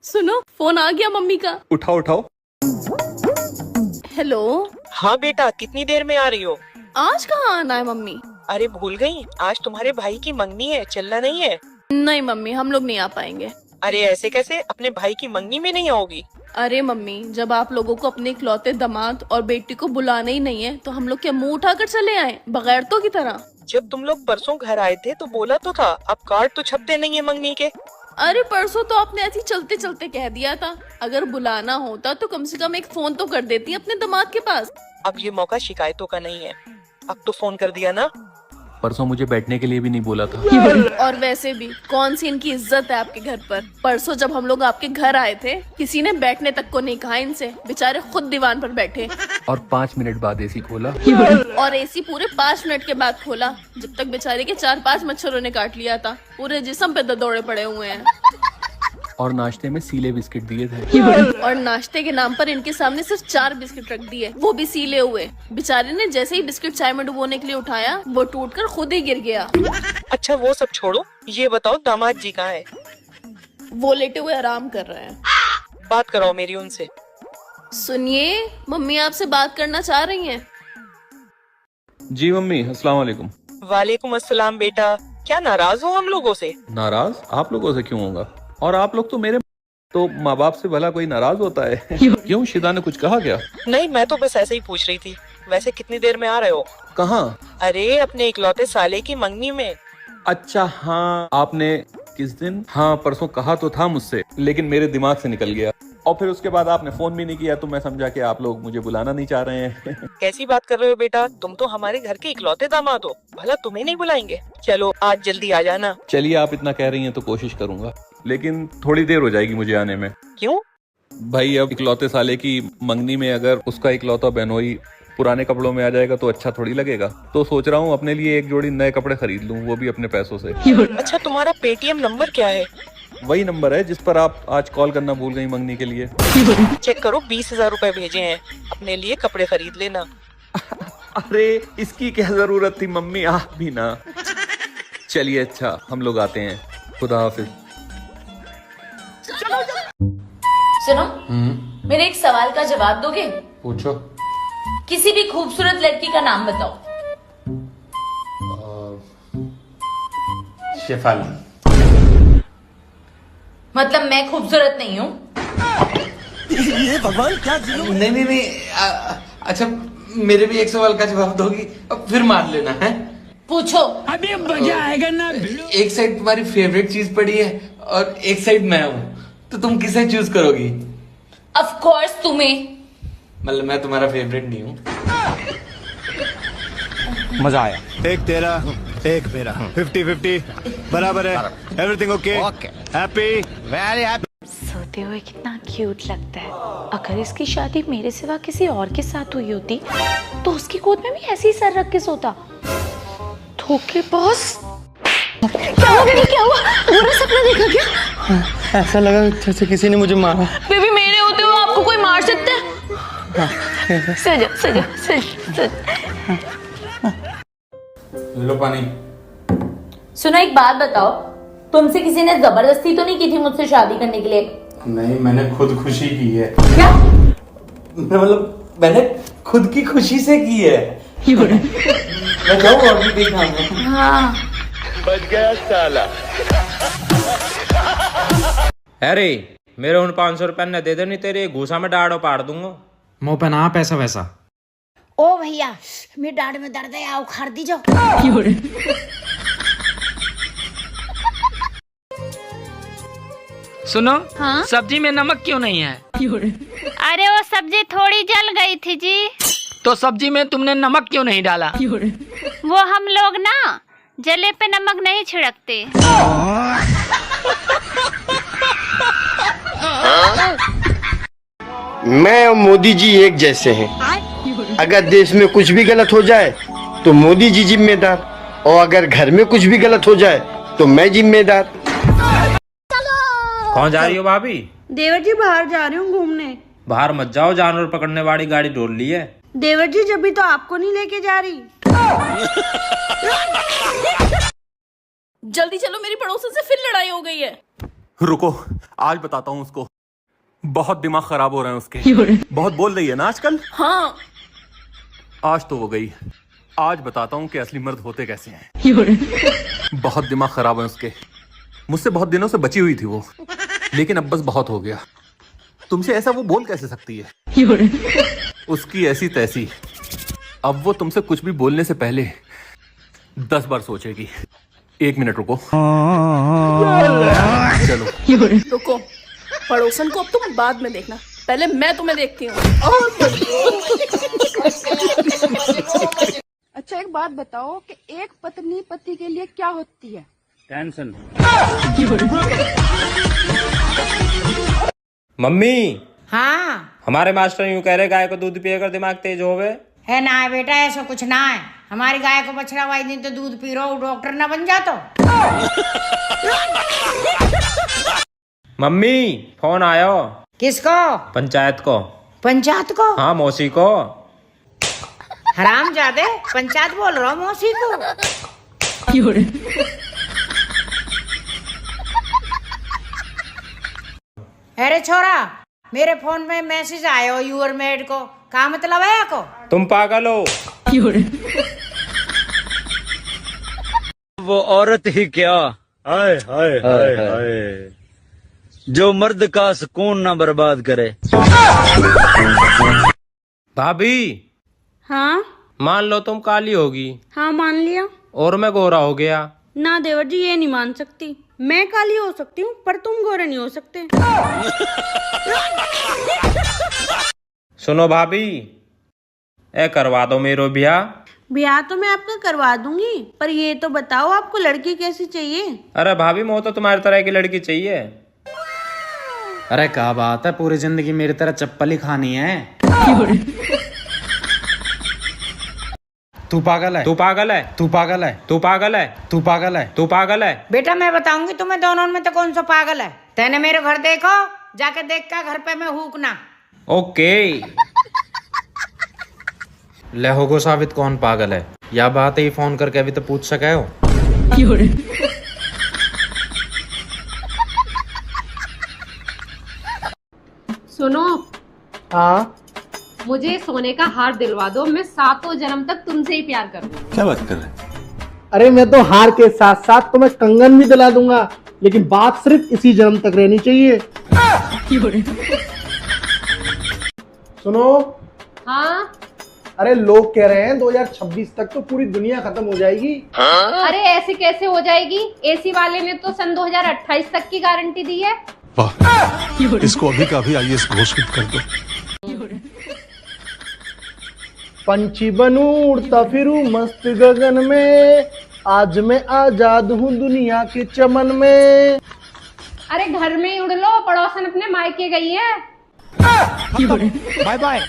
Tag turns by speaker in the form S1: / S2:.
S1: सुनो, फोन आ गया मम्मी का।
S2: उठाओ उठाओ।
S1: हेलो।
S3: हाँ बेटा, कितनी देर में आ रही हो?
S1: आज कहाँ आना है मम्मी?
S3: अरे भूल गई, आज तुम्हारे भाई की मंगनी है, चलना नहीं है?
S1: नहीं मम्मी, हम लोग नहीं आ पाएंगे।
S3: अरे ऐसे कैसे, अपने भाई की मंगनी में नहीं आओगी?
S1: अरे मम्मी, जब आप लोगों को अपने इकलौते दामाद और बेटी को बुलाना ही नहीं है तो हम लोग क्या मुंह उठाकर चले आए बगैरतों की तरह?
S3: जब तुम लोग परसों घर आए थे तो बोला तो था, अब कार्ड तो छपते नहीं है मंगनी के।
S1: अरे परसों तो आपने ऐसे ही चलते चलते कह दिया था। अगर बुलाना होता तो कम से कम एक फोन तो कर देती अपने दामाद के पास।
S3: अब ये मौका शिकायतों का नहीं है, अब तो फोन कर दिया ना।
S2: परसों मुझे बैठने के लिए भी नहीं बोला था।
S1: और वैसे भी कौन सी इनकी इज्जत है आपके घर पर? परसों जब हम लोग आपके घर आए थे किसी ने बैठने तक को नहीं कहा इनसे, बेचारे खुद दीवान पर बैठे।
S2: और 5 मिनट बाद एसी खोला।
S1: और एसी पूरे 5 मिनट के बाद खोला, जब तक बेचारे के 4-5 मच्छरों ने काट लिया था। पूरे जिस्म पे दौड़े पड़े हुए हैं।
S2: और नाश्ते में सीले बिस्किट दिए थे।
S1: और नाश्ते के नाम पर इनके सामने सिर्फ 4 बिस्किट रख दिए, वो भी सीले हुए। बेचारे ने जैसे ही बिस्किट चाय में डुबोने के लिए उठाया, वो टूटकर खुद ही गिर गया।
S3: अच्छा वो सब छोड़ो, ये बताओ दामाद जी कहाँ है?
S1: वो लेटे हुए आराम कर रहे हैं।
S3: बात कराओ मेरी उनसे।
S1: सुनिए, मम्मी आपसे बात करना चाह रही हैं।
S2: जी मम्मी, अस्सलाम वालेकुम।
S3: वालेकुम अस्सलाम। बेटा, क्या नाराज हो हम लोगों से?
S2: नाराज आप लोगों से क्यों होगा? और आप लोग तो मेरे तो माँ बाप से भला कोई नाराज होता है? क्यों, शिदा ने कुछ कहा क्या?
S3: नहीं, मैं तो बस ऐसे ही पूछ रही थी। वैसे कितनी देर में आ रहे हो?
S2: कहाँ?
S3: अरे अपने इकलौते साले की मंगनी में।
S2: अच्छा हाँ, आपने किस दिन? हाँ परसों कहा तो था मुझसे, लेकिन मेरे दिमाग से निकल गया। और फिर उसके बाद आपने फोन भी नहीं किया तो मैं समझा कि आप लोग मुझे बुलाना नहीं चाह रहे हैं।
S3: कैसी बात कर रहे हो बेटा, तुम तो हमारे घर के इकलौते दामाद हो, भला तुम्हें नहीं बुलाएंगे? चलो आज जल्दी आ जाना।
S2: चलिए, आप इतना कह रही हैं तो कोशिश करूंगा, लेकिन थोड़ी देर हो जाएगी मुझे आने में।
S3: क्यों?
S2: भाई अब इकलौते साले की मंगनी में अगर उसका इकलौता बहनोई पुराने कपड़ों में आ जाएगा तो अच्छा थोड़ी लगेगा। तो सोच रहा हूँ अपने लिए एक जोड़ी नए कपड़े खरीद लूँ, वो भी अपने पैसों से।
S3: अच्छा तुम्हारा पेटीएम नंबर क्या है?
S2: वही नंबर है जिस पर आप आज कॉल करना भूल गई मंगनी के लिए।
S3: चेक करो, 20,000 रुपए भेजे हैं, अपने लिए कपड़े खरीद लेना।
S2: अरे इसकी क्या जरूरत थी मम्मी, आप भी ना। चलिए अच्छा, हम लोग आते हैं, खुदा हाफिज।
S4: सुनो, मेरे एक सवाल का जवाब दोगे?
S5: पूछो।
S4: किसी भी खूबसूरत लड़की का नाम बताओ।
S5: शेफाली।
S4: मतलब मैं खूबसूरत नहीं हूँ?
S5: ये भगवान क्या नहीं नहीं नहीं अच्छा मेरे भी एक सवाल का जवाब दोगी, अब फिर मान लेना है।
S4: पूछो।
S6: अभी मजा आएगा ना।
S5: एक साइड तुम्हारी फेवरेट चीज पड़ी है और एक साइड मैं हूँ, तो तुम किसे चूज करोगी?
S4: ऑफ कोर्स तुम्हें।
S5: मतलब मैं तुम्हारा फेवरेट नहीं हूँ।
S7: मजा आया। एक तेरा एक मेरा 50-50 बराबर है। Everything okay? Happy? Very happy.
S8: सोते हुए कितना क्यूट लगता है। अगर इसकी शादी मेरे सिवा किसी और के साथ हुई होती तो उसकी गोद में भी ऐसे ही सर रख के सोता। धोखेबाज। क्या हुआ बेबी, क्या हुआ? बुरा सपना देखा क्या?
S7: ऐसा लगा जैसे किसी ने मुझे मारा।
S8: बेबी मेरे होते हुए आपको कोई मार सकता है? सो जा, सो जा, सो जा।
S5: लो पानी।
S4: सुनो एक बात बताओ, तुमसे किसी ने जबरदस्ती तो नहीं की थी मुझसे शादी करने के लिए?
S5: नहीं, मैंने खुद खुशी की है।
S4: क्या?
S5: मतलब मैंने खुद की खुशी से की है। मैं जाऊँ और भी देखा हूँ।
S4: हाँ।
S7: बच गया साला।
S9: अरे मेरे उन 500 रुपए न दे दे, नहीं तेरे घूसा में डाड़ो पाड़ दूंगा।
S6: मुंह पे ना पैसा वैसा।
S10: ओ भैया, मेरे डांड में दर्द है, आओ खार दी जाओ।
S6: सुनो,
S10: हाँ?
S6: सब्जी में नमक क्यों नहीं है?
S10: अरे वो सब्जी थोड़ी जल गई थी जी।
S6: तो सब्जी में तुमने नमक क्यों नहीं डाला?
S10: वो हम लोग ना जले पे नमक नहीं छिड़कते।
S7: मैं और मोदी जी एक जैसे हैं। अगर देश में कुछ भी गलत हो जाए तो मोदी जी जिम्मेदार, और अगर घर में कुछ भी गलत हो जाए तो मैं जिम्मेदार।
S9: कौन जा रही हो भाभी?
S10: देवर जी बाहर जा रही हूँ घूमने।
S9: बाहर मत जाओ, जानवर पकड़ने वाली गाड़ी ढूंढ ली है।
S10: देवर जी जब भी तो आपको नहीं लेके जा रही।
S1: जल्दी चलो, मेरी पड़ोसन से फिर लड़ाई हो गई है।
S2: रुको, आज बताता हूँ उसको। बहुत दिमाग खराब हो रहा है उसके। बहुत बोल रही है ना आजकल।
S1: हाँ,
S2: आज तो वो गई, आज बताता हूँ कि असली मर्द होते कैसे हैं। बहुत दिमाग खराब है उसके। मुझसे बहुत दिनों से बची हुई थी वो, लेकिन अब बस बहुत हो गया। तुमसे ऐसा वो बोल कैसे सकती है? उसकी ऐसी तैसी। अब वो तुमसे कुछ भी बोलने से पहले 10 बार सोचेगी। 1 मिनट रुको। चलो
S1: रुको, पड़ोसन को अब तुम बाद में देखना, पहले मैं तुम्हें देखती हूँ।
S11: अच्छा एक बात बताओ कि एक पत्नी पति के लिए क्या होती है?
S6: टेंशन।
S9: मम्मी,
S4: हाँ
S9: हमारे मास्टर यूं कह रहे गाय को दूध पिएकर दिमाग तेज होवे।
S4: है ना है बेटा, ऐसा कुछ ना है। हमारी गाय को बछड़ा वाई दिन तो दूध पी रहो, डॉक्टर ना बन जा तो।
S9: मम्मी, फोन आयो।
S4: किसको?
S9: पंचायत को।
S4: पंचायत को?
S9: हाँ, मौसी को।
S4: हराम जादे, पंचायत बोल रहा हूँ मौसी को। अरे छोरा, मेरे फोन में मैसेज आयो यूर मेड को, क्या मतलब है को?
S9: तुम पागल हो।
S6: वो औरत ही क्या, हाय हाय हाय हाय, जो मर्द का सुकून ना बर्बाद करे।
S9: भाभी,
S8: हाँ
S9: मान लो तुम काली होगी
S8: हाँ मान लिया।
S9: और मैं गोरा हो गया।
S8: ना देवर जी, ये नहीं मान सकती। मैं काली हो सकती हूँ पर तुम गोरे नहीं हो सकते।
S9: सुनो भाभी, ए करवा दो मेरो ब्याह।
S8: ब्याह तो मैं आपका करवा दूंगी, पर ये तो बताओ आपको लड़की कैसी चाहिए?
S9: अरे भाभी, मुझे तो तुम्हारी तरह की लड़की चाहिए।
S6: अरे क्या बात है, पूरी जिंदगी मेरी तरह चप्पल ही खानी है। तू पागल है,
S9: तू पागल है,
S6: तू पागल है,
S9: तू पागल है,
S6: तू पागल है,
S9: तू पागल है।
S4: बेटा मैं बताऊंगी तुम्हें दोनों में तो कौन सा पागल है। तेने मेरे घर देखो, जाके देख का घर पे मैं हूकना।
S9: ओके।
S6: ले होगो साबित कौन पागल है। या बात है, फोन करके अभी तो पूछ सके हो।
S11: सुनो,
S7: हाँ
S11: मुझे सोने का हार दिलवा दो, मैं 7 जन्म तक तुमसे ही प्यार करूंगी।
S2: क्या बात कर रहे हैं?
S7: अरे मैं तो हार के साथ साथ तुम्हें कंगन भी दिला दूंगा, लेकिन बात सिर्फ इसी जन्म तक रहनी चाहिए। सुनो।
S11: हाँ?
S7: अरे लोग कह रहे हैं 2026 तक तो पूरी दुनिया खत्म हो जाएगी।
S11: अरे ऐसे कैसे हो जाएगी? एसी वाले ने तो सन 2028 तक की गारंटी दी है।
S12: इसको अभी का अभी IAS घोषित कर दो।
S7: पंछी बनूं उड़ता फिरूं मस्त गगन में, आज मैं आजाद हूँ दुनिया के चमन में।
S11: अरे घर में ही उड़ लो, पड़ोसन अपने मायके गई है।
S12: Bye bye.